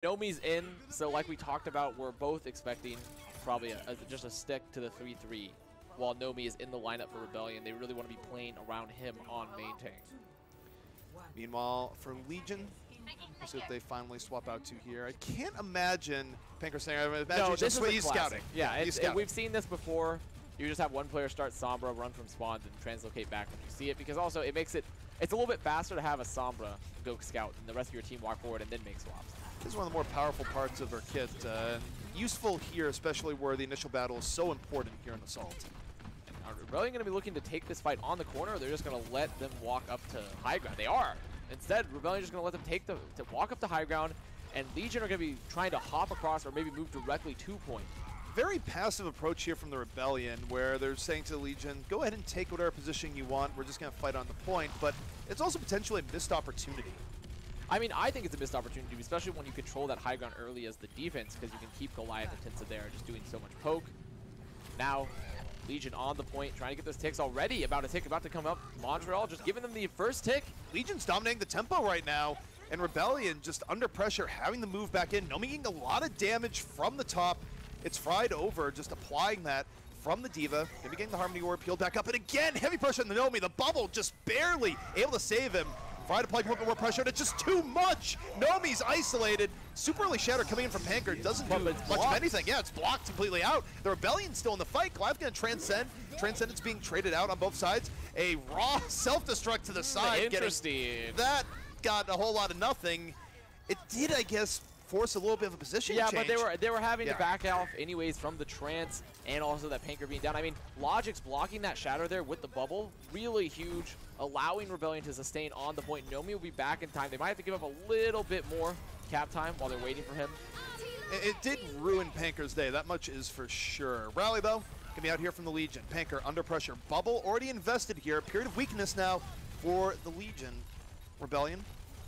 Nomi's in, so like we talked about, we're both expecting probably just a stick to the 3-3 while Nomi is in the lineup for Rebellion. They really want to be playing around him on main tank. Meanwhile, for Legion, we'll see if they finally swap out to here. I can't imagine Panker saying, I imagine no, just he's scouting. Yeah, we've seen this before. You just have one player start Sombra, run from spawns, and translocate back when you see it, because also it makes it's a little bit faster to have a Sombra go scout and the rest of your team walk forward and then make swaps. This is one of the more powerful parts of our kit. Useful here, especially where the initial battle is so important here in Assault. Are Rebellion going to be looking to take this fight on the corner, or they're just going to let them walk up to high ground? They are. Instead, Rebellion is just going to let them walk up to high ground, and Legion are going to be trying to hop across or maybe move directly to point. Very passive approach here from the Rebellion, where they're saying to the Legion, go ahead and take whatever position you want. We're just going to fight on the point, but it's also potentially a missed opportunity. I mean, I think it's a missed opportunity, especially when you control that high ground early as the defense, because you can keep Goliath and Tensa there, just doing so much poke. Now, Legion on the point, trying to get those ticks already. About to come up. Montreal just giving them the first tick. Legion's dominating the tempo right now, and Rebellion just under pressure, having to move back in. Nomi getting a lot of damage from the top. It's fried over, just applying that from the Diva. Gonna be getting the Harmony Orb peeled back up, and again, heavy pressure on the Nomi. The bubble just barely able to save him. Fried applying a little bit more pressure, and it's just too much. Nomi's isolated. Super early shatter coming in from Panker doesn't do much of anything. Yeah, it's blocked completely out. The Rebellion's still in the fight. Goliath gonna transcend. Transcendence being traded out on both sides. A raw self-destruct to the side. Interesting. That got a whole lot of nothing. It did, I guess, force a little bit of a position change. Yeah, but they were having to back off anyways from the trance and also that Panker being down. I mean, Logic's blocking that shatter there with the bubble, really huge, allowing Rebellion to sustain on the point. Nomi will be back in time. They might have to give up a little bit more cap time while they're waiting for him. It did ruin Panker's day, that much is for sure. Rally, though, gonna be out here from the Legion. Panker under pressure. Bubble already invested here. Period of weakness now for the Legion. Rebellion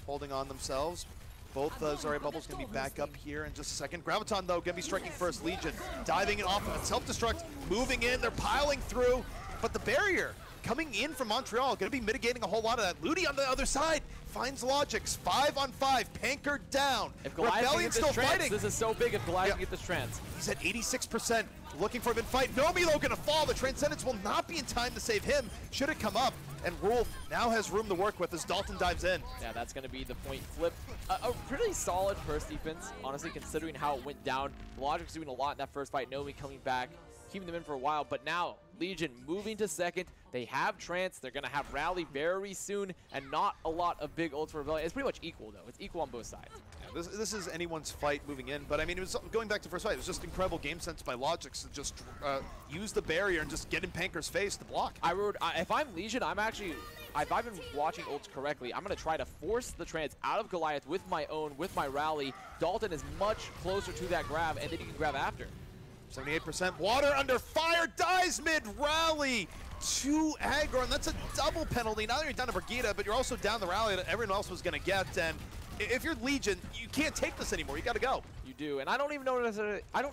holding on themselves. Both Zarya bubbles going to be back up here in just a second. Graviton, though, going to be striking first. Legion diving it off of a self-destruct, moving in. They're piling through. But the barrier coming in from Montreal, going to be mitigating a whole lot of that. Ludi on the other side finds Logics. 5 on 5. Panker down. If Rebellion still fighting. This is so big if Goliath can get this trance. He's at 86%. Looking for a big fight. Nomi, though, going to fall. The Transcendence will not be in time to save him. Should it come up. And Rolf now has room to work with as Dalton dives in. Yeah, that's going to be the point flip. A pretty solid first defense, honestly, considering how it went down. Logic's doing a lot in that first fight. Nomi coming back, keeping them in for a while. But now, Legion moving to second. They have Trance. They're going to have Rally very soon. And not a lot of big ults for Rebellion. It's pretty much equal, though. It's equal on both sides. Yeah, this is anyone's fight moving in. But, I mean, it was going back to the first fight. It was just incredible game sense by Logics to just use the barrier and just get in Panker's face to block. If I'm Legion, if I've been watching ults correctly, I'm going to try to force the Trance out of Goliath with my own, with my Rally. Dalton is much closer to that grab, and then you can grab after. 78% water under fire, dies mid-rally. 2 aggro, and that's a double penalty. Not only are you down to Brigitte, but you're also down the rally that everyone else was going to get. And if you're Legion, you can't take this anymore. You got to go. You do, and I don't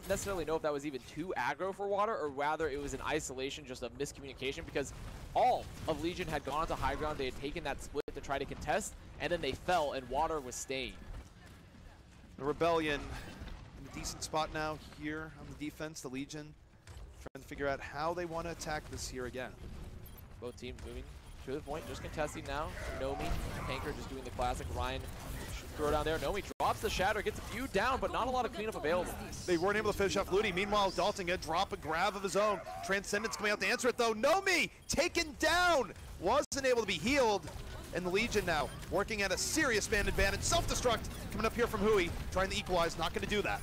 necessarily know if that was even too aggro for water, or rather it was an isolation, just a miscommunication, because all of Legion had gone to high ground. They had taken that split to try to contest, and then they fell, and water was staying. The Rebellion in a decent spot now here on the defense. The Legion trying to figure out how they want to attack this here again. Both teams moving to the point, just contesting now. Nomi, Panker just doing the classic Ryan throw down there. Nomi drops the shatter, gets a few down, but not a lot of cleanup available. They weren't able to finish off Ludi. Meanwhile, Dalton gonna drop a grab of his own. Transcendence coming out to answer it, though. Nomi taken down, wasn't able to be healed. And the Legion now working at a serious man advantage. Self-destruct coming up here from Hui, trying to equalize, not gonna do that.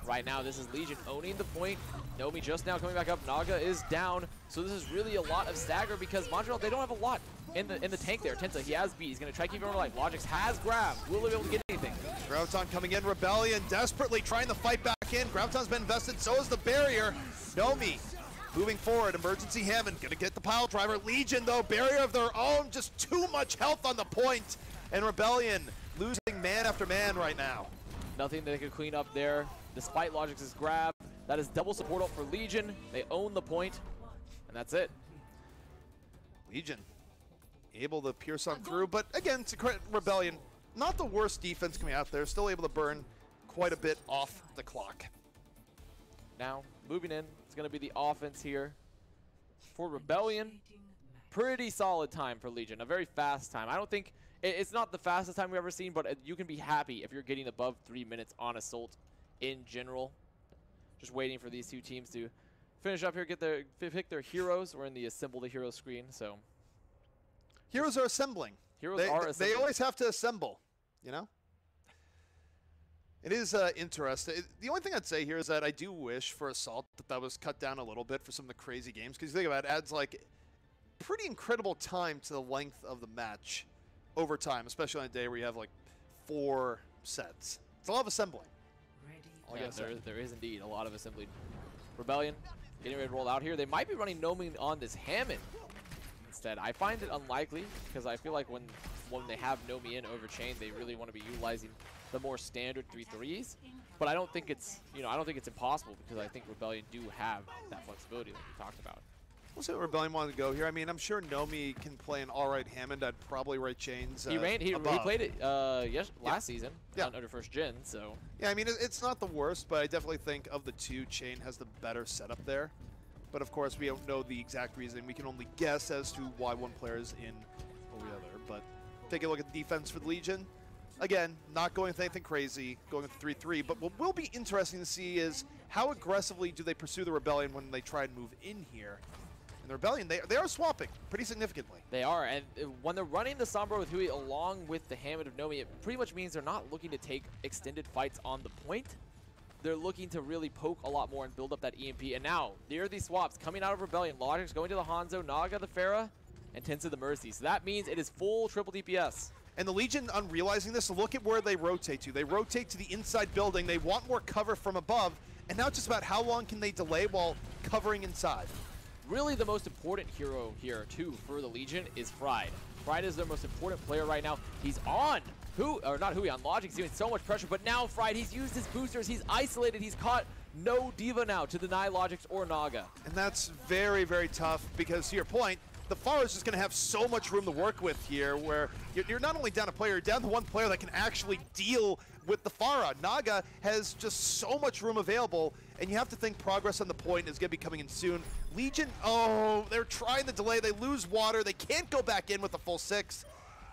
Right now, this is Legion owning the point. Nomi just now coming back up. Naga is down. So this is really a lot of stagger because Montreal, they don't have a lot in the tank there. Tensa, he has B. He's going to try to keep everyone alive. Logix has grab. Will he be able to get anything? Graviton coming in. Rebellion desperately trying to fight back in. Graviton's been invested. So is the barrier. Nomi moving forward. Emergency Hammond going to get the pile driver. Legion, though, barrier of their own. Just too much health on the point. And Rebellion losing man after man right now. Nothing they can clean up there. Despite Logic's grab, that is double support up for Legion. They own the point, and that's it. Legion able to pierce on through, but again, to credit Rebellion, not the worst defense coming out there. Still able to burn quite a bit off the clock. Now, moving in, it's going to be the offense here for Rebellion. Pretty solid time for Legion, a very fast time. I don't think, it's not the fastest time we've ever seen, but you can be happy if you're getting above 3 minutes on Assault in general. Just waiting for these two teams to finish up here, pick their heroes. We're in the assemble the hero screen, so. Heroes are assembling. Heroes are assembling. They always have to assemble, you know? It is interesting. The only thing I'd say here is that I do wish for Assault that was cut down a little bit for some of the crazy games, because you think about it, it adds like pretty incredible time to the length of the match over time, especially on a day where you have like 4 sets. It's a lot of assembling. Yeah, there is indeed a lot of assembly. Rebellion getting ready to roll out here. They might be running Nomi on this Hammond instead. I find it unlikely because I feel like when they have Nomi in over chain, they really want to be utilizing the more standard 3-3s. But I don't think it's, I don't think it's impossible because I think Rebellion do have that flexibility like we talked about. We'll see what Rebellion wanted to go here. I mean, I'm sure Nomi can play an all right Hammond. I'd probably rate chains. He played it last season under first gen. So yeah, I mean, it's not the worst, but I definitely think of the two, chain has the better setup there. But of course, we don't know the exact reason. We can only guess as to why one player is in or the other. But take a look at the defense for the Legion. Again, not going with anything crazy, going with 3-3. But what will be interesting to see is how aggressively do they pursue the Rebellion when they try and move in here. And the Rebellion, they are swapping pretty significantly. They are, and when they're running the Sombra with Hui along with the Hammond of Nomi, it pretty much means they're not looking to take extended fights on the point. They're looking to really poke a lot more and build up that EMP. And now, there are these swaps coming out of Rebellion. Logic's going to the Hanzo, Naga the Pharah, and Tensa the Mercy. So that means it is full triple DPS. And the Legion, on realizing this, look at where they rotate to. They rotate to the inside building. They want more cover from above. And now it's just about how long can they delay while covering inside. Really the most important hero here, too, for the Legion is Fried. Fried is their most important player right now. He's on on Logic. He's doing so much pressure, but now Fried, he's used his boosters. He's isolated. He's caught no Diva now to deny Logic's or Naga. And that's very, very tough because, to your point, the Pharah is just going to have so much room to work with here where you're not only down a player, you're down to one player that can actually deal with the Pharah. Naga has just so much room available, and you have to think progress on the point is going to be coming in soon. Legion, oh, they're trying to delay. They lose water. They can't go back in with a full 6.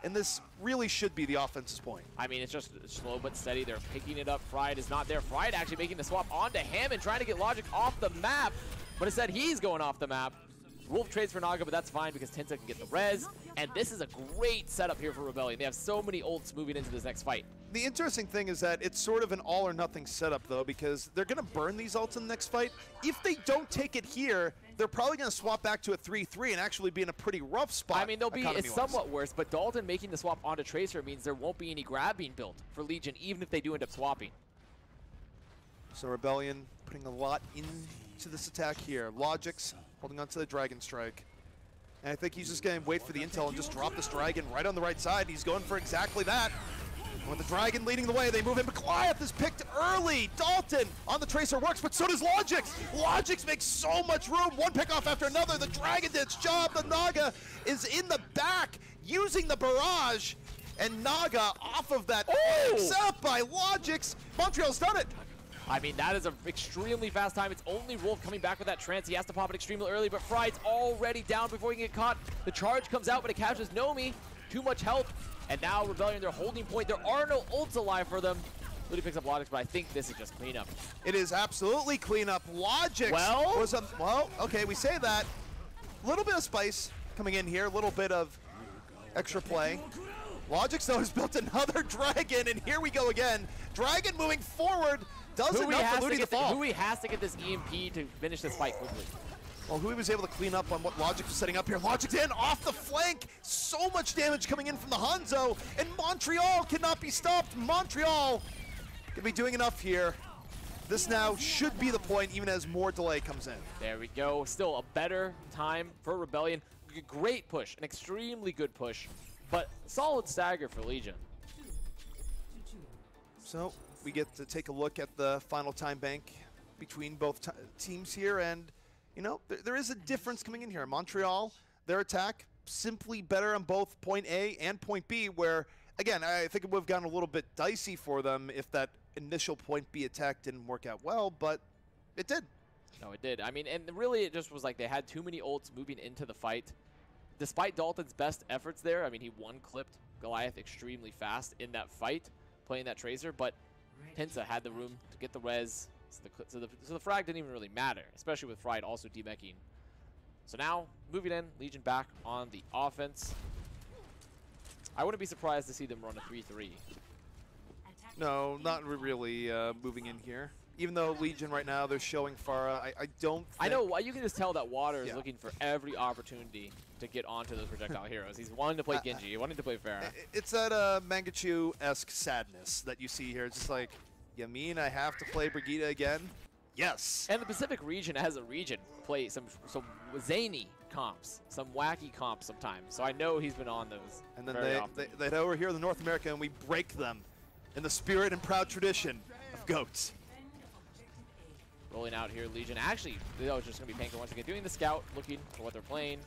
And this really should be the offense's point. I mean, it's just slow but steady. They're picking it up. Fried is not there. Fried actually making the swap onto Hammond, trying to get Logic off the map. But instead, he's going off the map. Wolf trades for Naga, but that's fine because Tensa can get the res. And this is a great setup here for Rebellion. They have so many ults moving into this next fight. The interesting thing is that it's sort of an all or nothing setup, though, because they're going to burn these ults in the next fight. If they don't take it here, they're probably going to swap back to a 3-3 and actually be in a pretty rough spot. I mean, it's somewhat worse, but Dalton making the swap onto Tracer means there won't be any grab being built for Legion, even if they do end up swapping. So Rebellion putting a lot into this attack here. Logic's holding on to the Dragon Strike. And I think he's just going to wait for the intel and just drop this Dragon right on the right side. He's going for exactly that. And with the Dragon leading the way, they move in. But Goliath is picked early. Dalton on the Tracer works, but so does Logix. Logix makes so much room. One pick off after another. The Dragon did its job. The Naga is in the back using the barrage. And Naga off of that. Except by Logix. Montreal's done it. I mean, that is an extremely fast time. It's only Wolf coming back with that trance. He has to pop it extremely early, but Fried's already down before he can get caught. The charge comes out, but it catches Nomi. Too much help. And now Rebellion, they're holding point. There are no ults alive for them. Ludi picks up Logix, but I think this is just cleanup. It is absolutely cleanup. Logix well, okay, we say that. A little bit of spice coming in here, a little bit of extra play. Logix, though, has built another Dragon, and here we go again. Dragon moving forward. Does enough for Ludi to fall. Hui has to get this EMP to finish this fight quickly. Well, Hui was able to clean up on what Logix was setting up here. Logix in, off the flank. So much damage coming in from the Hanzo, and Montreal cannot be stopped. Montreal gonna be doing enough here. This now should be the point, even as more delay comes in. There we go. Still a better time for Rebellion. Great push, an extremely good push, but solid stagger for Legion. So we get to take a look at the final time bank between both teams here, and you know, there is a difference coming in here. Montreal, their attack, simply better on both point A and point B, where, again, I think it would have gotten a little bit dicey for them if that initial point B attack didn't work out well, but it did. No, it did. I mean, and really it just was like they had too many ults moving into the fight. Despite Dalton's best efforts there, I mean, he one-clipped Goliath extremely fast in that fight, playing that Tracer, but Pinsa had the room to get the res, so the frag didn't even really matter, especially with Fried also demeching. So now, moving in, Legion back on the offense. I wouldn't be surprised to see them run a 3-3. No, not really moving in here. Even though Legion right now, they're showing Pharah, I don't think... I know, you can just tell that Water is looking for every opportunity to get onto those projectile heroes. He's wanting to play Genji, wanting to play Pharah. It's that Mangachu-esque sadness that you see here. It's just like, you mean I have to play Brigitte again? Yes. And the Pacific region, as a region, play some zany comps, some wacky comps sometimes. So I know he's been on those. And then they head over here to North America and we break them in the spirit and proud tradition of GOATs. Rolling out here, Legion. Actually, they was just going to be Panker once again, doing the scout, looking for what they're playing.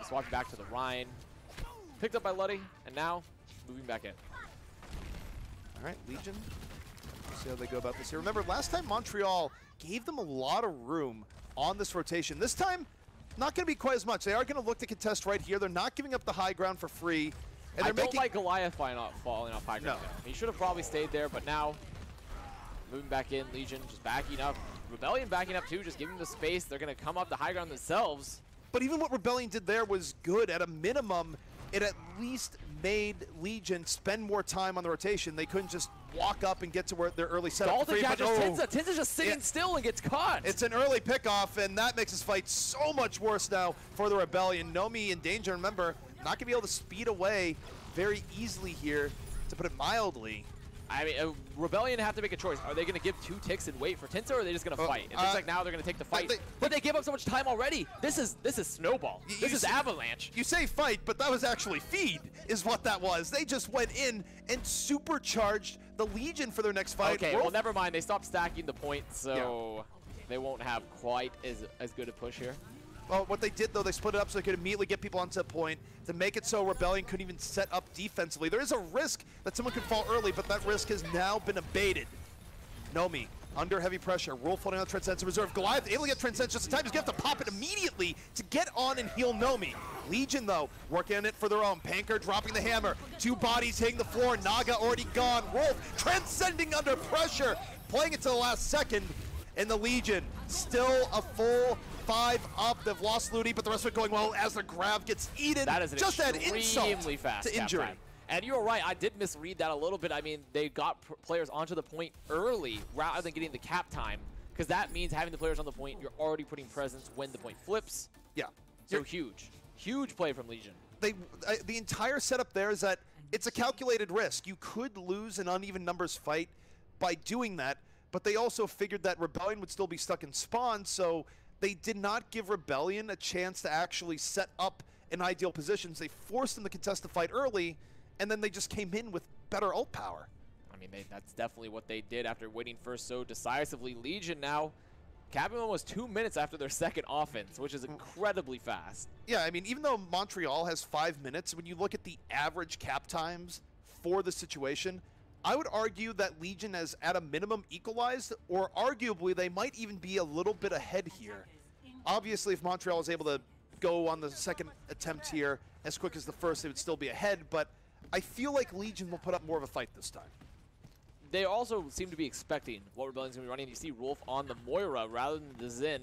Swapping back to the Rhine. Picked up by Luddy, and now moving back in. All right, Legion. Let's see how they go about this here. Remember, last time Montreal gave them a lot of room on this rotation. This time, not going to be quite as much. They are going to look to contest right here. They're not giving up the high ground for free. And I don't like Goliath falling off high ground. No. He should have probably stayed there, but now moving back in, Legion just backing up. Rebellion backing up too, just giving them the space. They're going to come up the high ground themselves. But even what Rebellion did there was good. At a minimum, it at least made Legion spend more time on the rotation. They couldn't just walk up and get to where their early setup. Dalton catches Tinsa. Tinsa's just sitting still and gets caught. It's an early pickoff, and that makes this fight so much worse now for the Rebellion. Nomi in danger. Remember, not going to be able to speed away very easily here, to put it mildly. I mean, Rebellion have to make a choice. Are they going to give 2 ticks and wait for Tinsa, or are they just going to fight? It looks like now they're going to take the fight. But they give up so much time already. This is Snowball. This is Avalanche. You say fight, but that was actually feed, is what that was. They just went in and supercharged the Legion for their next fight. Okay, well, never mind. They stopped stacking the points, so they won't have quite as good a push here. Well, what they did, though, they split it up so they could immediately get people onto a point to make it so Rebellion couldn't even set up defensively. There is a risk that someone could fall early, but that risk has now been abated. Nomi, under heavy pressure. Wolf holding on Transcendence Reserve. Goliath able to get Transcendence just in time. He's going to have to pop it immediately to get on and heal Nomi. Legion, though, working on it for their own. Panker dropping the hammer. 2 bodies hitting the floor. Naga already gone. Wolf transcending under pressure. Playing it to the last second. And the Legion still a full 5 up. They've lost Ludi, but the rest of it going well as the grab gets eaten. That is an just add insult fast to injury. And you were right, I did misread that a little bit. I mean, they got players onto the point early rather than getting the cap time, because that means having the players on the point, you're already putting presence when the point flips. Yeah. So huge play from Legion. The entire setup there is that it's a calculated risk. You could lose an uneven numbers fight by doing that, but they also figured that Rebellion would still be stuck in spawn, so they did not give Rebellion a chance to actually set up in ideal positions. They forced them to contest the fight early, and then they just came in with better ult power. I mean, that's definitely what they did after winning first so decisively. Legion now capping almost 2 minutes after their second offense, which is incredibly fast. Yeah, I mean, even though Montreal has 5 minutes, when you look at the average cap times for the situation, I would argue that Legion has at a minimum equalized, or arguably they might even be a little bit ahead here. Obviously, if Montreal is able to go on the second attempt here as quick as the first, they would still be ahead, but I feel like Legion will put up more of a fight this time. They also seem to be expecting what Rebellion's going to be running. You see Rolf on the Moira rather than the Xin.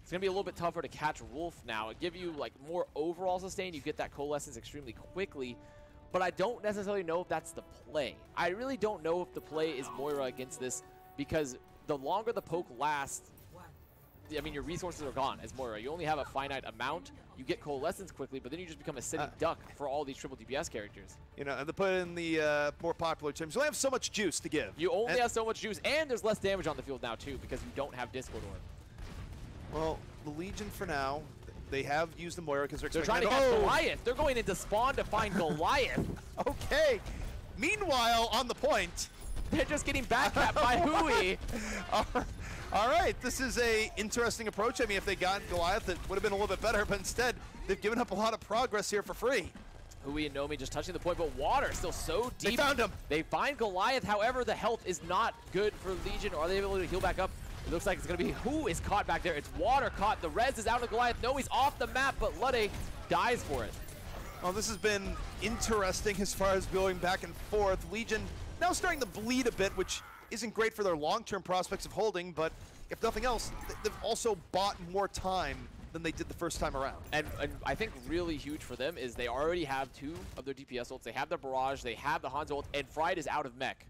It's going to be a little bit tougher to catch Rolf now. It give you like more overall sustain. You get that coalescence extremely quickly, but I don't necessarily know if that's the play. I really don't know if the play is Moira against this, because the longer the poke lasts, I mean, your resources are gone as Moira. You only have a finite amount. You get coalescence quickly, but then you just become a sitting duck for all these triple DPS characters. You know, and to put in the more popular terms, you only have so much juice to give. You only have so much juice, and there's less damage on the field now, too, because you don't have Discord Orb. Well, the Legion for now, they have used the Moira because they're trying to catch Goliath. They're going into spawn to find Goliath. Okay. Meanwhile, on the point, they're just getting backcapped by Hui. All right, this is a interesting approach. I mean, if they got Goliath, it would have been a little bit better, but instead, they've given up a lot of progress here for free. Hui and Nomi just touching the point, but Water still so deep. They found him. They find Goliath. However, the health is not good for Legion. Are they able to heal back up? It looks like it's going to be who is caught back there. It's Water caught. The res is out of Goliath. Nomi's off the map, but Ludde dies for it. Oh, this has been interesting as far as going back and forth. Legion now starting to bleed a bit, which isn't great for their long-term prospects of holding, but if nothing else, they've also bought more time than they did the first time around. And I think really huge for them is they already have 2 of their DPS ults. They have the Barrage, they have the Hanzo ult, and Fried is out of mech.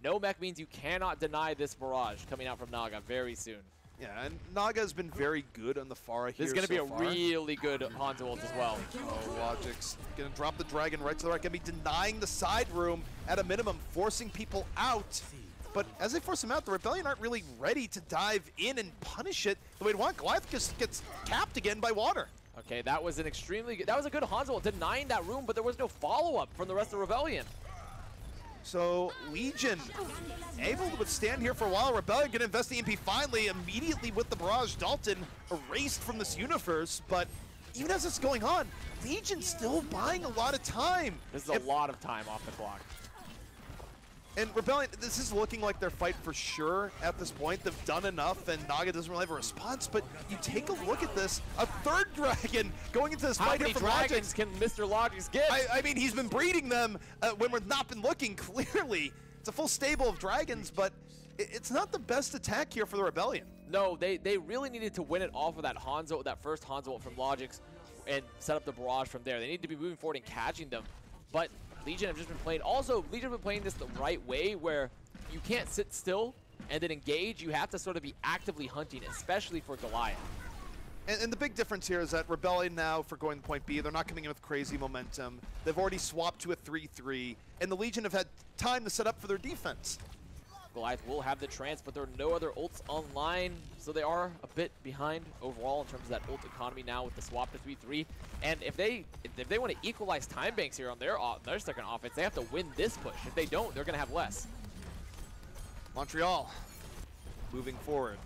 No mech means you cannot deny this Barrage coming out from Naga very soon. Yeah, and Naga has been very good on the Pharah here. This is going to be a far. really good Hanzo ult as well. Oh, Logic's going to drop the Dragon right to the right. Going to be denying the side room at a minimum, forcing people out. But as they force him out, the Rebellion aren't really ready to dive in and punish it the way they want. Goliath just gets capped again by Water. Okay, that was an extremely good, that was a good Hanzo ult, denying that room, but there was no follow-up from the rest of the Rebellion. So Legion able to withstand here for a while. Rebellion going to invest the EMP finally, immediately with the Barrage. Dalton erased from this universe, but even as it's going on, Legion still buying a lot of time. This is a lot of time off the clock. And Rebellion, this is looking like their fight for sure at this point. They've done enough, and Naga doesn't really have a response, but you take a look at this, a 3rd dragon going into this fight here from How many dragons can Mr. Logix get? I mean, he's been breeding them when we've not been looking, clearly. It's a full stable of dragons, but it's not the best attack here for the Rebellion. No, they really needed to win it off of that Hanzo, that first Hanzo ult from Logix, and set up the Barrage from there. They need to be moving forward and catching them, but Legion have just been playing. Also, Legion have been playing this the right way, where you can't sit still and then engage. You have to sort of be actively hunting, especially for Goliath. And the big difference here is that Rebellion now, for going to point B, they're not coming in with crazy momentum. They've already swapped to a 3-3, and the Legion have had time to set up for their defense. Goliath will have the trance, but there are no other ults online, so they are a bit behind overall in terms of that ult economy now with the swap to 3-3. And if they want to equalize time banks here on their second offense, they have to win this push. If they don't, they're going to have less. Montreal moving forward.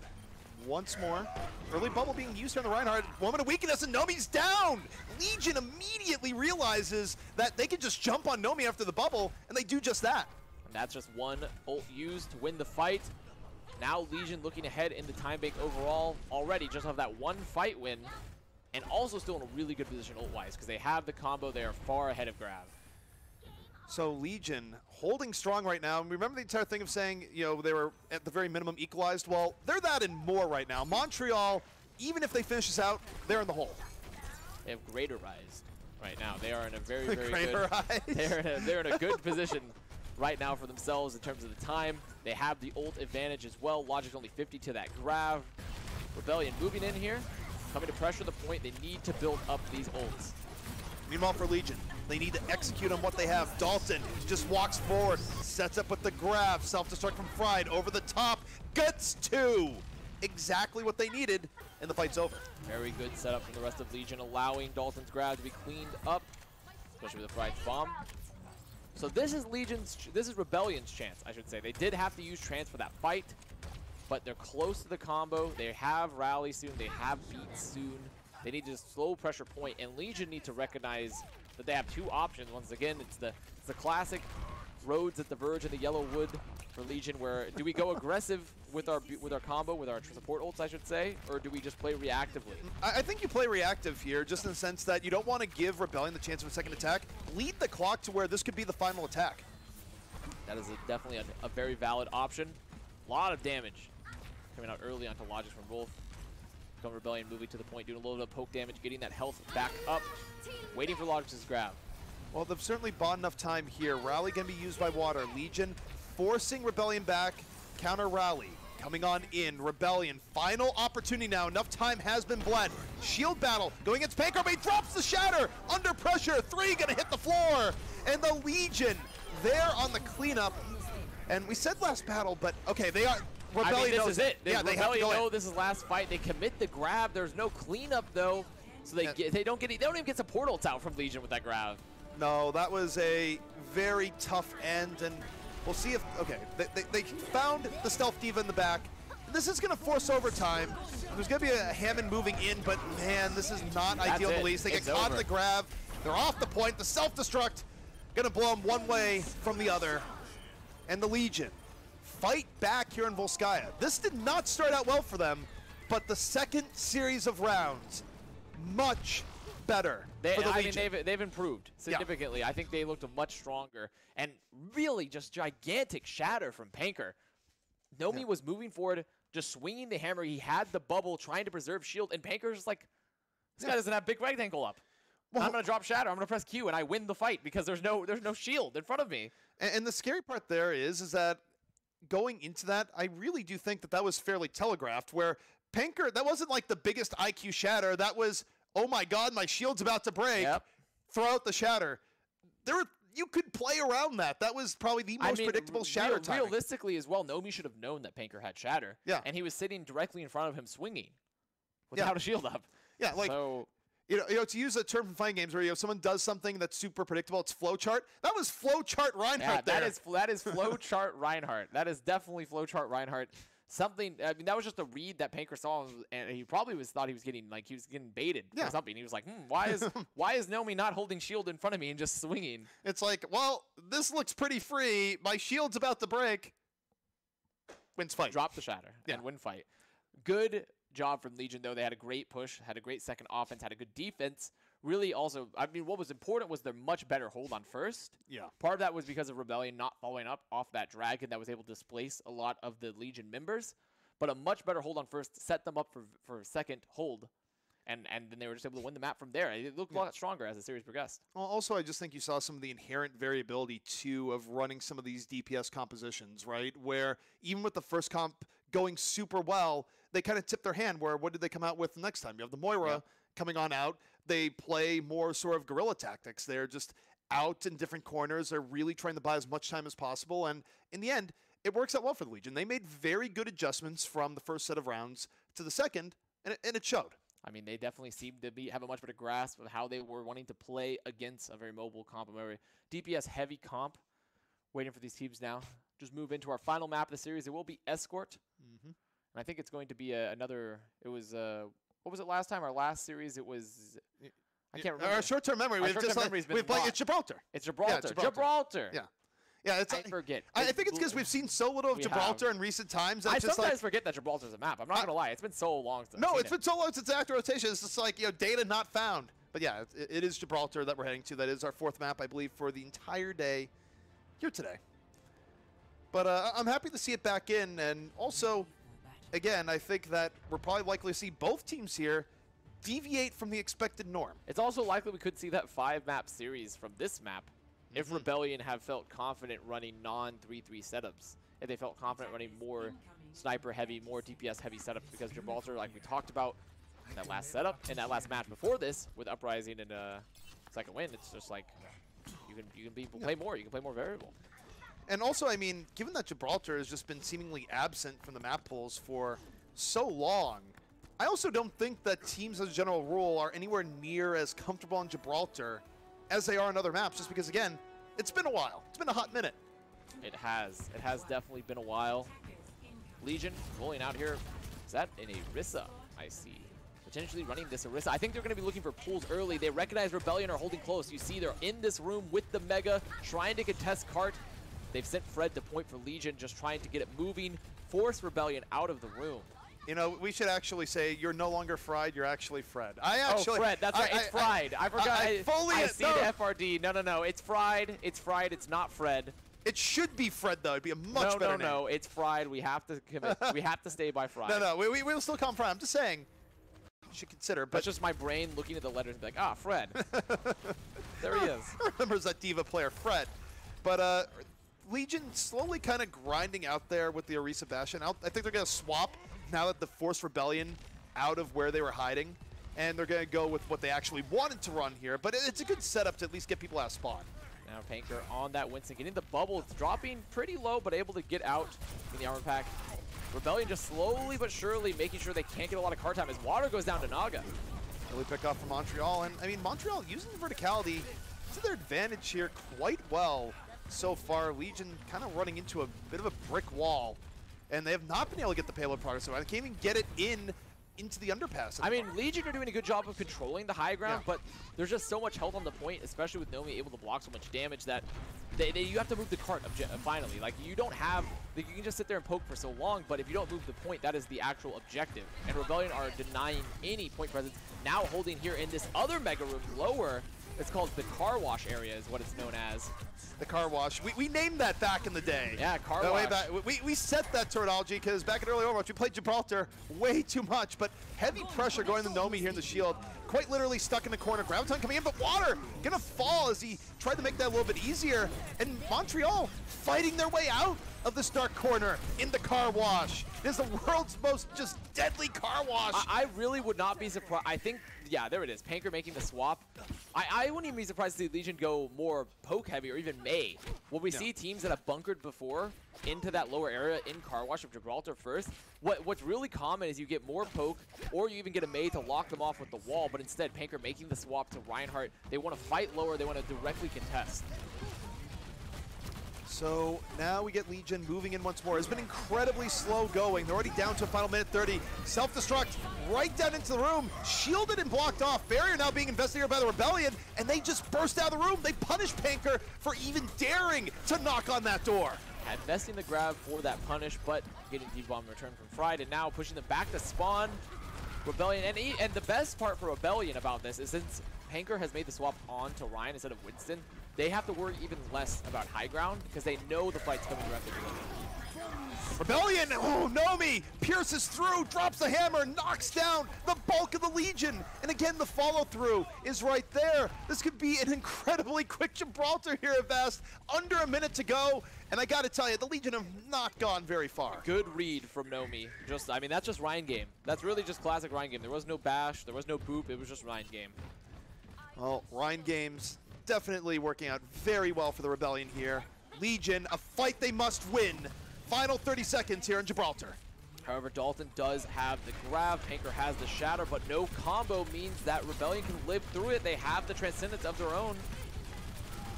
Once more, early bubble being used here on the Reinhardt. Moment of weakness, and Nomi's down! Legion immediately realizes that they can just jump on Nomi after the bubble, and they do just that. And that's just one ult used to win the fight. Now Legion looking ahead in the time bank overall already, just off that one fight win, and also still in a really good position ult-wise, because they have the combo. They are far ahead of Grav. So Legion holding strong right now. And remember the entire thing of saying, you know, they were at the very minimum equalized? Well, they're that and more right now. Montreal, even if they finish this out, they're in the hole. They have greaterized right now. They are in a very, very Greaterized. good. They're in a good position right now for themselves in terms of the time. They have the ult advantage as well. Logic's only 50 to that Grav. Rebellion moving in here, coming to pressure the point. They need to build up these ults. Meanwhile for Legion, they need to execute on what they have. Dalton just walks forward, sets up with the Grav, self-destruct from Fried, over the top, gets 2. Exactly what they needed, and the fight's over. Very good setup from the rest of Legion, allowing Dalton's Grav to be cleaned up, especially with the Fried bomb. So this is Rebellion's chance, I should say. They did have to use trance for that fight, but they're close to the combo. They have rally soon, they have beat soon. They need to slow pressure point, and Legion need to recognize that they have 2 options. Once again, it's the classic roads at the verge of the yellow wood for Legion, where do we go aggressive with our combo, with our support ults, I should say, or do we just play reactively? I think you play reactive here, just in the sense that you don't want to give Rebellion the chance of a second attack. Lead the clock to where this could be the final attack. That is definitely a very valid option. A lot of damage coming out early onto Logix from Wolf. Rebellion moving to the point, doing a little bit of poke damage, getting that health back up, waiting for Logix's grab. Well, they've certainly bought enough time here. Rally going to be used by Water. Legion forcing Rebellion back. Counter Rally coming on in. Rebellion, final opportunity now. Enough time has been bled. Shield battle going against Pancro, but he drops the Shatter. Under pressure, 3 going to hit the floor. And the Legion there on the cleanup. And we said last battle, but okay, they are... Rebellion, I mean, this is it. Yeah, Rebellion know this is last fight. They commit the grab. There's no cleanup though, so they don't even get support ults out from Legion with that grab. No, that was a very tough end, and we'll see if they found the stealth diva in the back. This is going to force overtime. There's going to be a Hammond moving in, but man, this is not ideal in the least. They get caught in the grab. They're off the point. The self-destruct gonna blow them one way from the other. And the Legion fight back here in Volskaya. This did not start out well for them, but the second series of rounds, much better for the Legion. I mean, they've improved significantly. I think they looked much stronger. And really just gigantic shatter from Panker. Nomi was moving forward, just swinging the hammer. He had the bubble, trying to preserve shield, and Panker's just like, this guy doesn't have big rectangle up. Well, I'm going to drop shatter. I'm going to press Q, and I win the fight because there's no shield in front of me. And the scary part there is that going into that, I really do think that was fairly telegraphed, where Panker, that wasn't like the biggest IQ shatter. That was, oh my God, my shield's about to break. Yep. Throw out the shatter. You could play around that. That was probably the most predictable shatter timing. Realistically as well, Nomi should have known that Panker had shatter. Yeah. And he was sitting directly in front of him swinging without a shield up. Yeah, like, so, you know, to use a term from fighting games where someone does something that's super predictable, it's flowchart. That was flowchart Reinhardt there. That is flowchart Reinhardt. That is definitely flowchart Reinhardt. Something, I mean, that was just a read that Panker saw, and he probably thought he was getting baited or something. He was like, why is Nomi not holding shield in front of me and just swinging? It's like, well, this looks pretty free. My shield's about to break. Wins fight. Drop the shatter and win fight. Good job from Legion, though. They had a great push, had a great second offense, had a good defense. Really also, I mean, what was important was their much better hold on first. Yeah. Part of that was because of Rebellion not following up off that dragon that was able to displace a lot of the Legion members. But a much better hold on first set them up for a second hold. And then they were just able to win the map from there. It looked a lot stronger as the series progressed. Well, also, I just think you saw some of the inherent variability, too, of running some of these DPS compositions, right? Where even with the first comp going super well, they kind of tipped their hand where what did they come out with next time? You have the Moira coming on out. They play more sort of guerrilla tactics. They're just out in different corners. They're really trying to buy as much time as possible. And in the end, it works out well for the Legion. They made very good adjustments from the first set of rounds to the second, and it showed. I mean, they definitely seemed to have a much better grasp of how they were wanting to play against a very mobile comp, a very DPS-heavy comp. Waiting for these teams now. Just move into our final map of the series. It will be Escort. And I think it's going to be another, it was, what was it last time? Our last series, it was, I can't remember. Our short-term memory, it's Gibraltar. It's Gibraltar. Yeah, Gibraltar. Yeah, I forget. I think it's because we've seen so little of Gibraltar in recent times. I sometimes forget that Gibraltar's a map. I'm not going to lie. It's been so long since No, it's been so long since after rotation. It's just like, data not found. But yeah, it is Gibraltar that we're heading to. That is our fourth map, I believe, for the entire day here today. But I'm happy to see it back in. And also, again, I think that we're probably likely to see both teams here deviate from the expected norm. It's also likely we could see that 5-map series from this map if Rebellion have felt confident running non-3-3 setups. If they felt confident running more sniper-heavy, more DPS-heavy setups, because Gibraltar, like we talked about in that last setup, in that last match before this, with Uprising and second win, it's just like you can play more. You can play more variable. And also, I mean, given that Gibraltar has just been seemingly absent from the map pools for so long, I also don't think that teams as a general rule are anywhere near as comfortable on Gibraltar as they are on other maps, just because, again, it's been a while. It's been a hot minute. It has. It has definitely been a while. Legion rolling out here. Is that an Orisa? I see. Potentially running this Orisa. I think they're going to be looking for pulls early. They recognize Rebellion are holding close. You see they're in this room with the Mega, trying to contest Cart. They've sent Fred to point for Legion, just trying to get it moving, force Rebellion out of the room. You know, we should actually say you're no longer Fried, you're actually Fred. Fred, that's right, it's Fried. I forgot. I see the FRD. No, it's Fried. It's Fried, it's not Fred. It should be Fred, though. It'd be a much better name. No, it's Fried. We have to commit. We have to stay by Fried. No, we'll still call him Fried. I'm just saying, you should consider. But that's just my brain looking at the letters and be like, Fred. There he is. Remembers that Diva player, Fred. But Legion slowly kind of grinding out there with the Orisa Bastion. I think they're going to swap now that the Force Rebellion out of where they were hiding, and they're going to go with what they actually wanted to run here. But it's a good setup to at least get people out of spawn. Now Panker on that Winston, getting the bubble. It's dropping pretty low, but able to get out in the armor pack. Rebellion just slowly but surely making sure they can't get a lot of card time as water goes down to Naga. Really pick off from Montreal, and I mean, Montreal using the verticality to their advantage here quite well so far. Legion kind of running into a bit of a brick wall, and they have not been able to get the payload progress. So they can't even get it in into the underpass. I mean, Legion are doing a good job of controlling the high ground, Yeah. but there's just so much health on the point, especially with Nomi able to block so much damage that you have to move the cart finally. Like, you don't have, like, you can just sit there and poke for so long, but if you don't move the point, that is the actual objective. And Rebellion are denying any point presence, now holding here in this other mega room lower. It's called the car wash area is what it's known as. The car wash. We named that back in the day. Yeah, car Way wash. back. We set that terminology because back in early Overwatch, we played Gibraltar way too much, but heavy pressure going to Nomi here in the shield. Quite literally stuck in the corner. Graviton coming in, but Water gonna fall as he tried to make that a little bit easier. And Montreal fighting their way out of this dark corner in the car wash. It is the world's most just deadly car wash. I really would not be surprised. I think, yeah, there it is. Panker making the swap. I wouldn't even be surprised to see Legion go more poke heavy or even May. Will we see teams that have bunkered before into that lower area in car wash of Gibraltar first? What's really common is you get more poke or you even get a May to lock them off with the wall, but instead Panker making the swap to Reinhardt. They want to fight lower. They want to directly contest. So now we get Legion moving in once more. It's been incredibly slow going. They're already down to a final minute 30. Self-destruct right down into the room, shielded and blocked off. Barrier now being investigated by the Rebellion, and they just burst out of the room. They punish Panker for even daring to knock on that door. Investing the grab for that punish, but getting D-bomb return from Fried, and now pushing them back to spawn. Rebellion, and the best part for Rebellion about this is since Panker has made the swap on to Ryan instead of Winston, they have to worry even less about high ground because they know the fight's coming directly to them. Rebellion, oh, Nomi pierces through, drops the hammer, knocks down the bulk of the Legion. And again, the follow-through is right there. This could be an incredibly quick Gibraltar here at Avast. Under a minute to go. And I gotta tell you, the Legion have not gone very far. Good read from Nomi. I mean, that's just Ryan game. That's really just classic Ryan game. There was no bash, there was no boop, it was just Ryan game. Well, Ryan games definitely working out very well for the Rebellion here. Legion, a fight they must win. Final 30 seconds here in Gibraltar. However, Dalton does have the grab, Panker has the shatter, but no combo means that Rebellion can live through it. They have the transcendence of their own.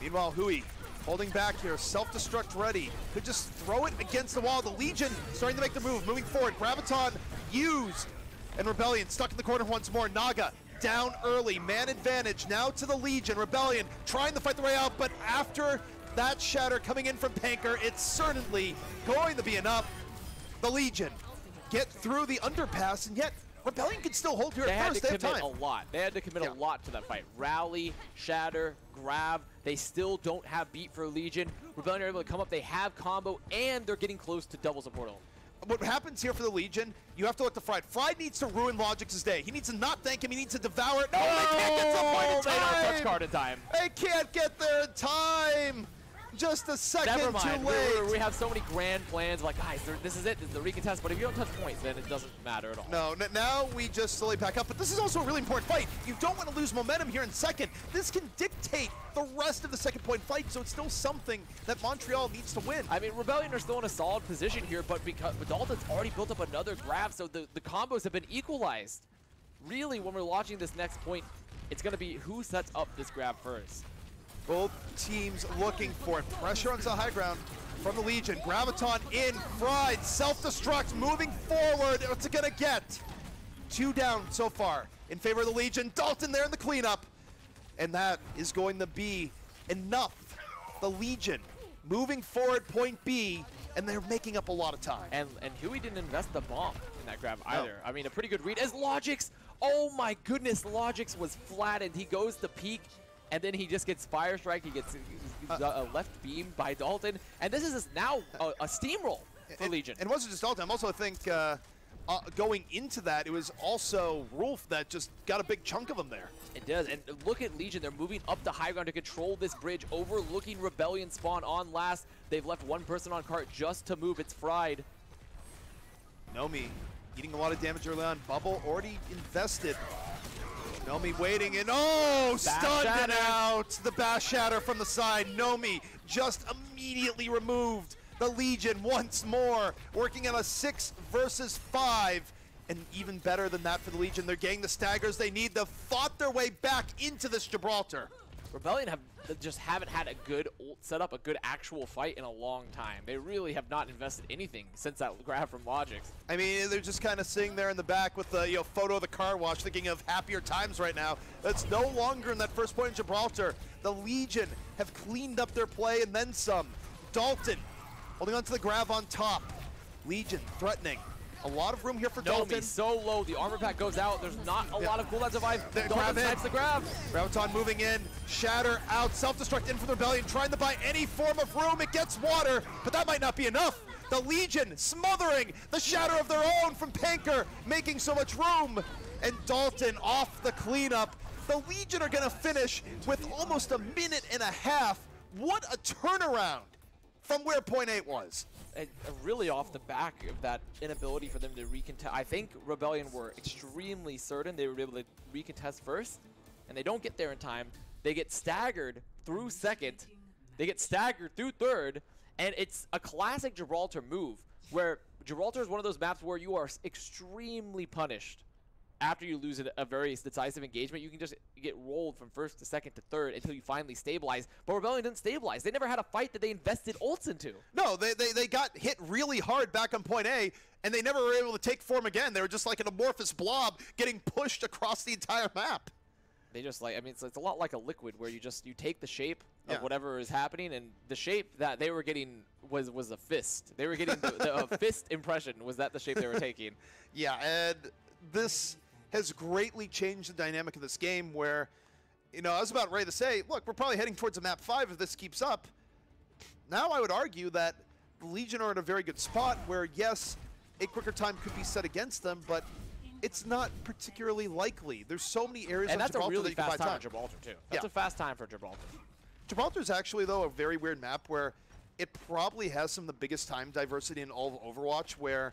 Meanwhile, Hui holding back here, self-destruct ready. Could just throw it against the wall. The Legion starting to make the move, moving forward. Graviton used, and Rebellion stuck in the corner once more. Naga down early, man advantage now to the Legion. Rebellion trying to fight the way out, but after that shatter coming in from Panker, it's certainly going to be enough. The Legion get through the underpass, and yet Rebellion can still hold here at first. They have time. They had to commit a lot. They had to commit a lot to that fight. Rally, shatter, grab. They still don't have beat for Legion. Rebellion are able to come up. They have combo, and they're getting close to doubles a portal. What happens here for the Legion, you have to look to Fried. Fried needs to ruin Logic's day. He needs to not thank him. He needs to devour it. No, they can't get to the point in time. They don't touch card in time. They can't get there in time. Just a second Never mind. too late. We have so many grand plans. Like, guys, this is it. This is the recontest. But if you don't touch points, then it doesn't matter at all. No, now we just slowly pack up. But this is also a really important fight. You don't want to lose momentum here in second. This can dictate the rest of the second point fight, so it's still something that Montreal needs to win. I mean, Rebellion are still in a solid position here, but because Dalton's already built up another grab, so the combos have been equalized. Really, when we're watching this next point, it's going to be who sets up this grab first. Both teams looking for it. Pressure on the high ground from the Legion. Graviton in, Fried, self-destruct, moving forward. What's it gonna get? 2 down so far in favor of the Legion. Dalton there in the cleanup. And that is going to be enough. The Legion moving forward point B, and they're making up a lot of time. And Hui didn't invest the bomb in that grab either. I mean, a pretty good read as Logix. Oh my goodness, Logix was flattened. He goes to peek. And then he just gets fire strike. He gets a left beam by Dalton. And this is now a steamroll for Legion. And it wasn't just Dalton. I also think going into that, it was also Rolf that just got a big chunk of them there. It does. And look at Legion. They're moving up the high ground to control this bridge, overlooking Rebellion spawn on last. They've left one person on cart just to move. It's Fried. Nomi eating a lot of damage early on. Bubble already invested. Nomi waiting and stunned and out. The bash shatter from the side. Nomi just immediately removed. The Legion once more working on a 6 versus 5. And even better than that for the Legion, they're getting the staggers they need. They've fought their way back into this Gibraltar. Rebellion have just haven't had a good ult setup, a good actual fight in a long time. They really have not invested anything since that grab from Logix. I mean, they're just kind of sitting there in the back with the photo of the car wash, thinking of happier times right now. That's no longer in that first point in Gibraltar. The Legion have cleaned up their play and then some. Dalton holding on to the grab on top. Legion threatening. A lot of room here for Dalton. So low. The armor pack goes out. There's not a lot of cooldowns survive. Dalton snipes the grab. Graviton moving in. Shatter out. Self-destruct in from the Rebellion. Trying to buy any form of room. It gets water, but that might not be enough. The Legion smothering the shatter of their own from Panker, making so much room. And Dalton off the cleanup. The Legion are going to finish with almost a minute and a half. What a turnaround from where point 8 was. And really off the back of that inability for them to recontest. I think Rebellion were extremely certain they were able to recontest first, and they don't get there in time. They get staggered through second, they get staggered through third, and it's a classic Gibraltar move where Gibraltar is one of those maps where you are extremely punished. After you lose a very decisive engagement, you can just get rolled from first to second to third until you finally stabilize. But Rebellion didn't stabilize. They never had a fight that they invested ults into. No, they got hit really hard back on point A, and they never were able to take form again. They were just like an amorphous blob getting pushed across the entire map. They just like, I mean, it's a lot like a liquid where you take the shape of whatever is happening, and the shape that they were getting was a fist. They were getting a fist impression. Was that the shape they were taking? Yeah, and this has greatly changed the dynamic of this game where, I was about ready to say, look, we're probably heading towards a map 5 if this keeps up. Now I would argue that the Legion are in a very good spot where, yes, a quicker time could be set against them, but it's not particularly likely. There's so many areas and of Gibraltar a really that you can fast buy time time. on Gibraltar, too. That's a fast time for Gibraltar. Gibraltar's actually, though, a very weird map where it probably has some of the biggest time diversity in all of Overwatch, where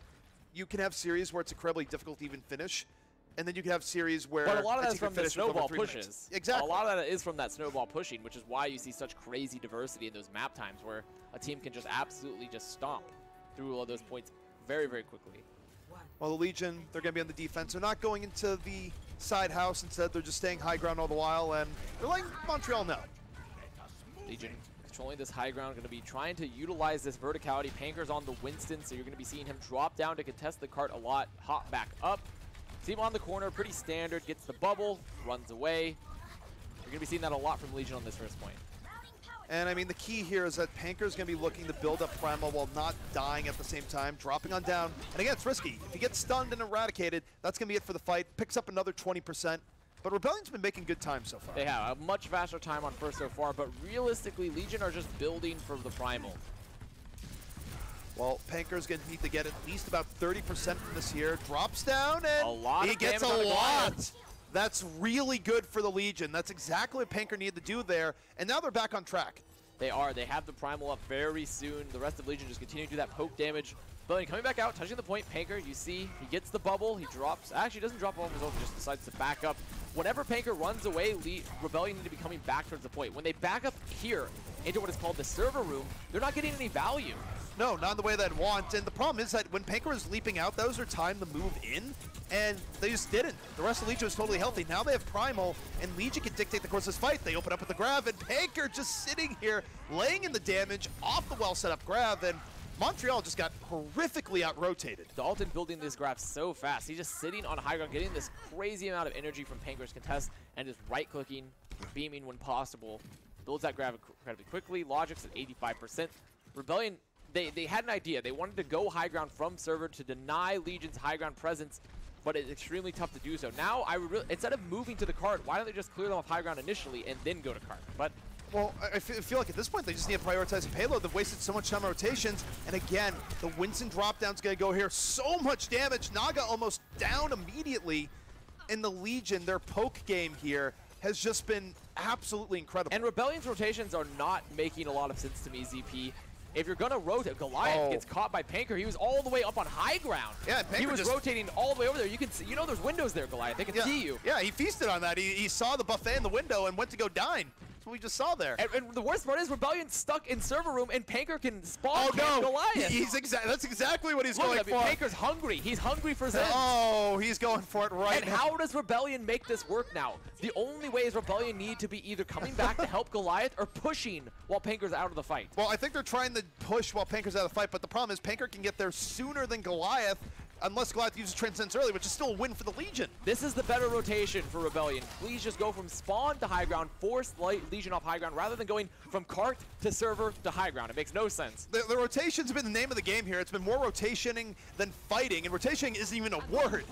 you can have series where it's incredibly difficult to even finish, and then you can have series where but a lot of that it's is from the snowball pushes. Exactly. A lot of that is from that snowball pushing, which is why you see such crazy diversity in those map times where a team can just absolutely just stomp through all those points very, very quickly. Well, the Legion, they're going to be on the defense. They're not going into the side house. Instead, they're just staying high ground all the while, and they're letting Montreal know. Legion controlling this high ground, going to be trying to utilize this verticality. Panker's on the Winston, so you're going to be seeing him drop down to contest the cart a lot, hop back up. See him on the corner, pretty standard, gets the bubble, runs away. You're going to be seeing that a lot from Legion on this first point. And I mean, the key here is that Panker's going to be looking to build up Primal while not dying at the same time, dropping on down. And again, it's risky. If he gets stunned and eradicated, that's going to be it for the fight. Picks up another 20%. But Rebellion's been making good time so far. They have a much faster time on first so far, but realistically, Legion are just building for the Primal. Well, Panker's going to need to get at least about 30% from this here. Drops down, and he gets a lot. That's really good for the Legion. That's exactly what Panker needed to do there, and now they're back on track. They are. They have the Primal up very soon. The rest of Legion just continue to do that poke damage. Rebellion coming back out, touching the point. Panker, you see, he gets the bubble. He drops. Actually, doesn't drop off his own. He just decides to back up. Whenever Panker runs away, Rebellion need to be coming back towards the point. When they back up here into what is called the server room, they're not getting any value. No, not in the way that I'd want. And the problem is that when Panker was leaping out, those are time to move in, and they just didn't. The rest of Legion was totally healthy. Now they have Primal, and Legion can dictate the course of this fight. They open up with the grab, and Panker just sitting here, laying in the damage off the well-set-up grab, and Montreal just got horrifically out-rotated. Dalton building this grab so fast. He's just sitting on high ground, getting this crazy amount of energy from Panker's contest, and just right-clicking, beaming when possible. Builds that grab incredibly quickly. Logic's at 85%. Rebellion, they had an idea. They wanted to go high ground from server to deny Legion's high ground presence, but it's extremely tough to do so. Now, instead of moving to the cart, why don't they just clear them off high ground initially and then go to cart? But well, I feel like at this point they just need to prioritize the payload. They've wasted so much time on rotations, and again, the Winston dropdown's going to go here. So much damage. Naga almost down immediately. In the Legion, their poke game here has just been absolutely incredible. And Rebellion's rotations are not making a lot of sense to me, ZP. If you're going to rotate, Goliath gets caught by Panker. He was all the way up on high ground. Yeah, Panker he was rotating all the way over there. You can see, there's windows there, Goliath. They can see you. Yeah, he feasted on that. He saw the buffet in the window and went to go dine. what we just saw there. And the worst part is Rebellion's stuck in server room, and Panker can spawn Goliath. That's exactly what he's Look going at for. Panker's hungry. He's hungry for Zen. Oh, he's going for it right And now. how does Rebellion make this work now? The only way is Rebellion need to be either coming back to help Goliath or pushing while Panker's out of the fight. Well, I think they're trying to push while Panker's out of the fight, but the problem is Panker can get there sooner than Goliath, unless Goliath uses Transcendence early, which is still a win for the Legion. This is the better rotation for Rebellion. Please just go from spawn to high ground, force Legion off high ground, rather than going from cart to server to high ground. It makes no sense. The rotation's been the name of the game here. It's been more rotationing than fighting, and rotationing isn't even a word.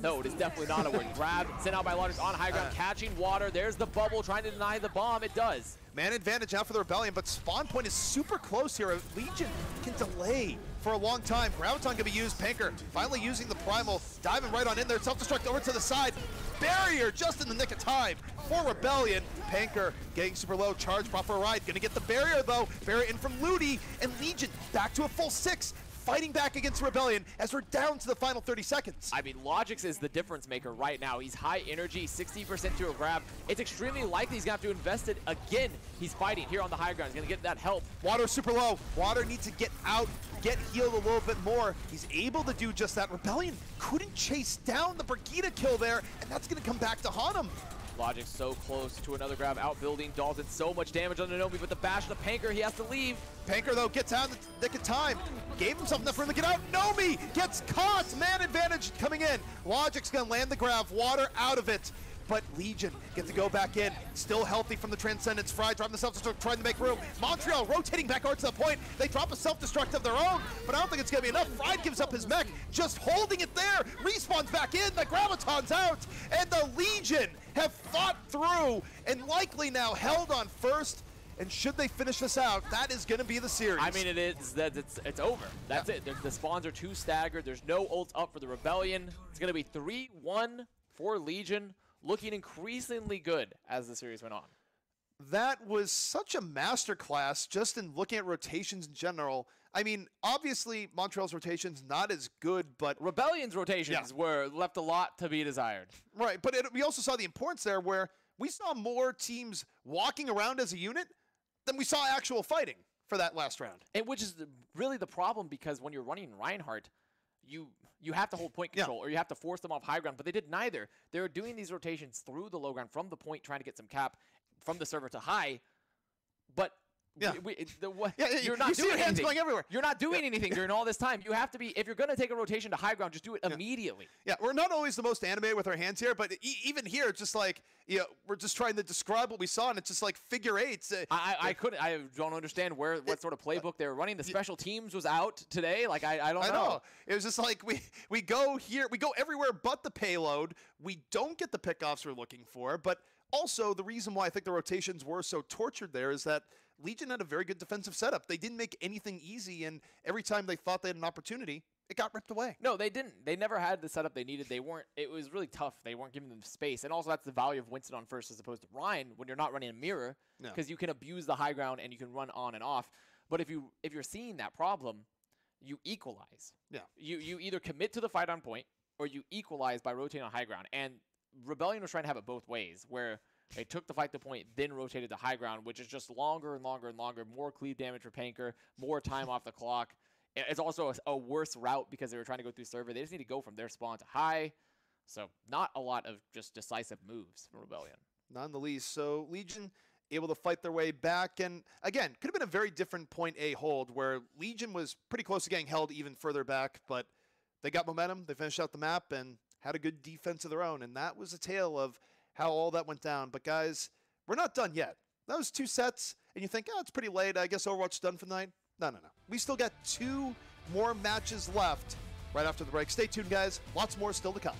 No, it is definitely not a word. Grab, sent out by Logics on high ground, catching water. There's the bubble, trying to deny the bomb. It does. Man advantage now for the Rebellion, but spawn point is super close here. Legion can delay for a long time. Graviton going to be used. Panker finally using the Primal, diving right on in there. Self-destruct over to the side. Barrier just in the nick of time for Rebellion. Panker getting super low. Charge, proper ride. Going to get the barrier though. Barrier in from Ludi, and Legion back to a full 6. Fighting back against Rebellion as we're down to the final 30 seconds. I mean, Logix is the difference maker right now. He's high energy, 60% to a grab. It's extremely likely he's going to have to invest it again. He's fighting here on the high ground. He's going to get that help. Water super low. Water needs to get out, get healed a little bit more. He's able to do just that. Rebellion couldn't chase down the Brigitte kill there, and that's going to come back to haunt him. Logic so close to another grab, outbuilding Dalton. So much damage on Nomi, but the bash of the Panker, he has to leave. Panker, though, gets out in the nick of time. Gave himself enough room to get out. Nomi gets caught. Man advantage coming in. Logic's going to land the grab. Water out of it. But Legion get to go back in. Still healthy from the Transcendence. Fry dropping the self-destruct, trying to make room. Montreal rotating back over to the point. They drop a self-destruct of their own, but I don't think it's going to be enough. Fry gives up his mech, just holding it there. Respawns back in. The Graviton's out. And the Legion have fought through and likely now held on first. And should they finish this out, that is going to be the series. I mean, it's over. That's it. The spawns are too staggered. There's no ult up for the Rebellion. It's going to be 3-1 for Legion, looking increasingly good as the series went on. That was such a masterclass just in looking at rotations in general. I mean, obviously, Montreal's rotation's not as good, but Rebellion's rotations were left a lot to be desired. Right, but we also saw the importance there where we saw more teams walking around as a unit than we saw actual fighting for that last round. And which is really the problem, because when you're running Reinhardt, you have to hold point control or you have to force them off high ground, but they did neither. They were doing these rotations through the low ground from the point, trying to get some cap from the server to high, but you're not doing anything. Going everywhere. You're not doing anything during all this time. You have to be, if you're going to take a rotation to high ground, just do it immediately. Yeah, we're not always the most animated with our hands here, but even here, it's just like, we're just trying to describe what we saw, and it's just like figure eights. I don't understand what sort of playbook they were running. The special teams was out today. Like, I don't know. It was just like we go here, we go everywhere but the payload. We don't get the pickoffs we're looking for, but also the reason why I think the rotations were so tortured there is that Legion had a very good defensive setup. They didn't make anything easy, and every time they thought they had an opportunity, it got ripped away. No, they didn't. They never had the setup they needed. It was really tough. They weren't giving them space. And also that's the value of Winston on first as opposed to Ryan when you're not running a mirror, because you can abuse the high ground and you can run on and off. But if you're seeing that problem, you equalize. Yeah. You either commit to the fight on point or you equalize by rotating on high ground. And Rebellion was trying to have it both ways, where they took the fight to point, then rotated to high ground, which is just longer and longer and longer, more cleave damage for Panker, more time off the clock. It's also a worse route because they were trying to go through server. They just need to go from their spawn to high. So not a lot of just decisive moves from Rebellion. Not in the least. So Legion able to fight their way back. And again, could have been a very different point A hold where Legion was pretty close to getting held even further back, but they got momentum. They finished out the map and had a good defense of their own. And that was a tale of how all that went down. But guys, we're not done yet. That was 2 sets, and you think, oh, it's pretty late. I guess Overwatch's done for the night. No. We still got 2 more matches left right after the break. Stay tuned, guys. Lots more still to come.